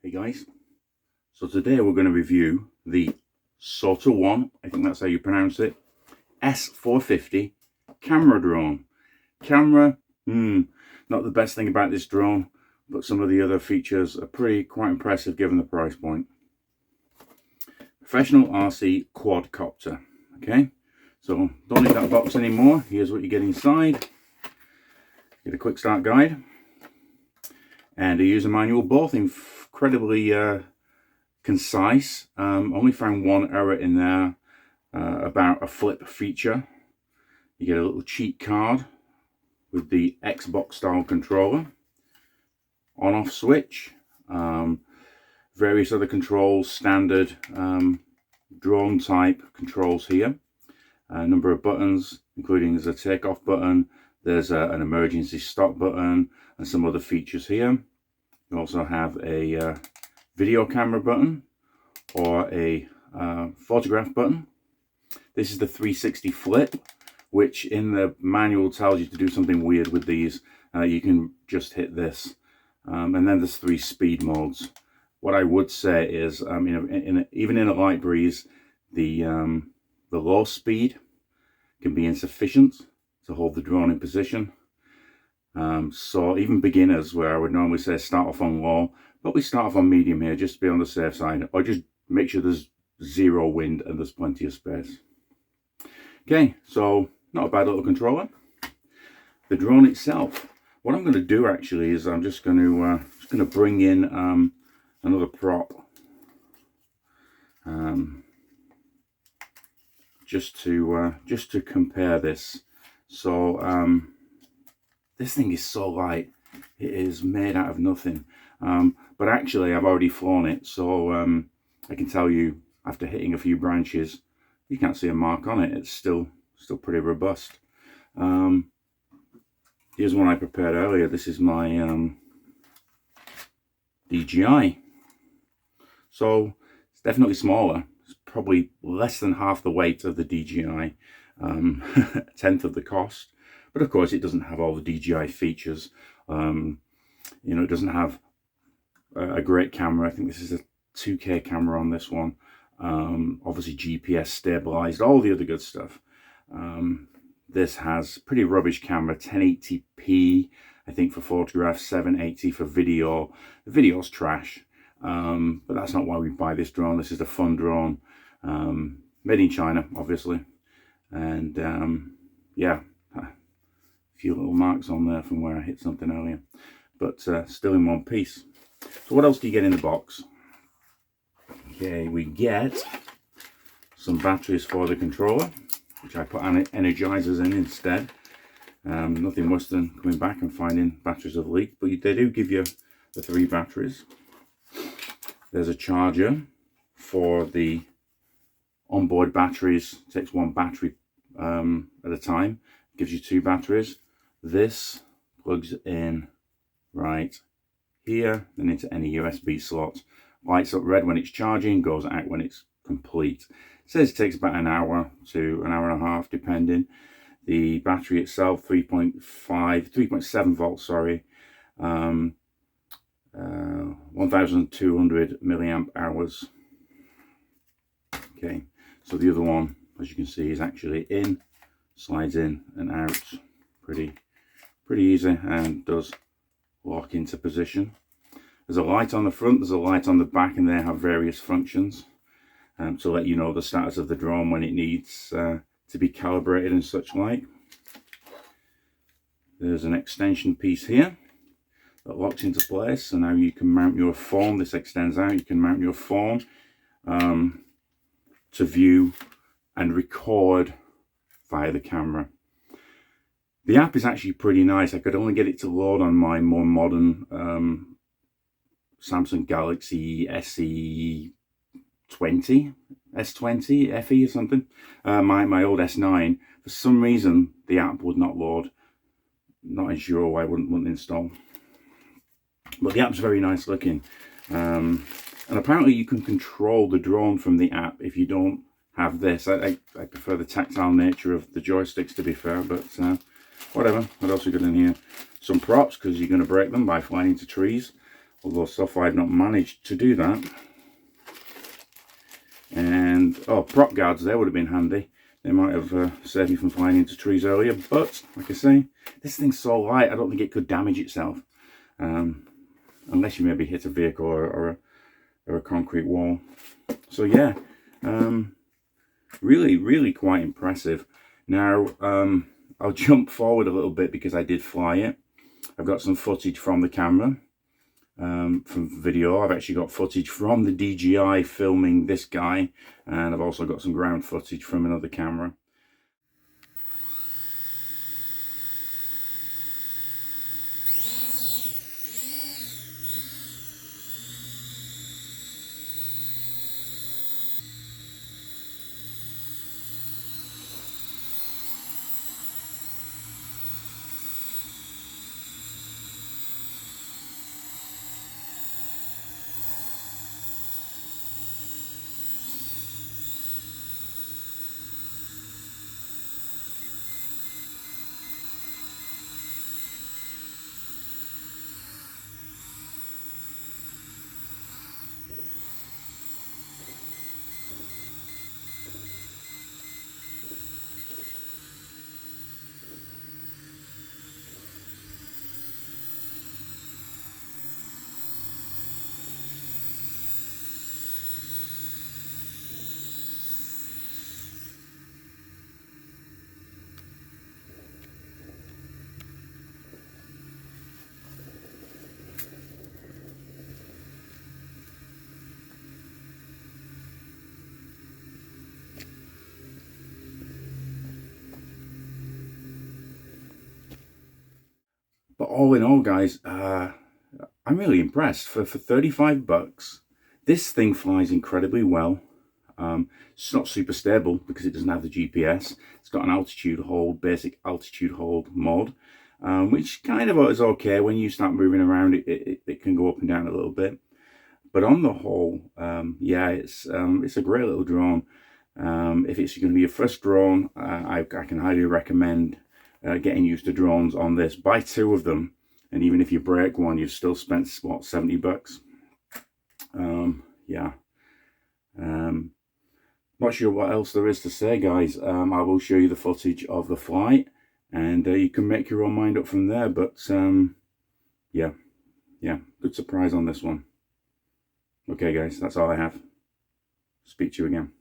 Hey guys, so today we're going to review the SOTAONE, I think that's how you pronounce it, S450 camera drone. Camera, not the best thing about this drone, but some of the other features are quite impressive given the price point. Professional RC quadcopter. Okay, so don't need that box anymore. Here's what you get inside. Get a quick start guide and a user manual, both incredibly concise. Only found one error in there about a flip feature. You get a little cheat card with the Xbox style controller, on-off switch, various other controls, standard drone type controls here. A number of buttons, including there's a takeoff button, there's an emergency stop button, and some other features here. You also have a video camera button or a photograph button. This is the 360 flip, which in the manual tells you to do something weird with these. You can just hit this, and then there's 3 speed modes. What I would say is, even in a light breeze, the low speed can be insufficient to hold the drone in position. So even beginners, where I would normally say start off on low, probably start off on medium here, just to be on the safe side, or just make sure there's zero wind and there's plenty of space. Okay, so not a bad little controller. The drone itself, what I'm going to do actually is I'm just going to bring in another prop, just to compare this. So this thing is so light, it is made out of nothing. But actually I've already flown it, so I can tell you after hitting a few branches, you can't see a mark on it. It's still pretty robust. Here's one I prepared earlier. This is my DJI. So it's definitely smaller. It's probably less than half the weight of the DJI, a tenth of the cost. But of course, it doesn't have all the DJI features. It doesn't have a great camera. I think this is a 2K camera on this one. Obviously GPS stabilized, all the other good stuff. This has pretty rubbish camera, 1080p, I think, for photographs, 780 for video. The video's trash, but that's not why we buy this drone. This is a fun drone, made in China, obviously. And yeah, a few little marks on there from where I hit something earlier, but still in one piece. So what else do you get in the box? Okay, we get some batteries for the controller, which I put energizers in instead. Nothing worse than coming back and finding batteries have leaked, but they do give you the 3 batteries. There's a charger for the onboard batteries. It takes 1 battery at a time. It gives you 2 batteries. This plugs in right here and into any USB slot. Lights up red when it's charging, goes out when it's complete. It says it takes about an hour to an hour and a half, depending. The battery itself, 3.7 volts, sorry, 1,200 milliamp hours. Okay, so the other one, as you can see, is actually in, slides in and out, pretty easy, and does lock into position. There's a light on the front, there's a light on the back, and they have various functions to let you know the status of the drone when it needs to be calibrated and such like. There's an extension piece here that locks into place, so now you can mount your phone. This extends out, you can mount your phone to view and record via the camera. The app is actually pretty nice. I could only get it to load on my more modern Samsung Galaxy S20 FE or something. My old S9. For some reason, the app would not load. Not sure why I wouldn't install. But the app's very nice looking. And apparently you can control the drone from the app if you don't have this. I prefer the tactile nature of the joysticks, to be fair, but whatever. What else we got in here? Some props, because you're going to break them by flying into trees. although so far I've not managed to do that. And oh, prop guards there would have been handy. They might have saved me from flying into trees earlier, but like I say, this thing's so light I don't think it could damage itself, unless you maybe hit a vehicle or a concrete wall. So yeah, really quite impressive. Now I'll jump forward a little bit because I did fly it. I've got some footage from the camera, from video. I've actually got footage from the DJI filming this guy, and I've also got some ground footage from another camera. But all in all, guys, I'm really impressed. For 35 bucks, this thing flies incredibly well. It's not super stable because it doesn't have the GPS. It's got an altitude hold, basic altitude hold mode, which kind of is okay. When you start moving around, it can go up and down a little bit. But on the whole, yeah, it's a great little drone. If it's going to be your first drone, I can highly recommend getting used to drones on this. Buy 2 of them, and even if you break one, you've still spent, what, 70 bucks? Yeah. Not sure what else there is to say, guys. I will show you the footage of the flight, and you can make your own mind up from there. But yeah, good surprise on this one. Okay, guys, that's all I have. Speak to you again.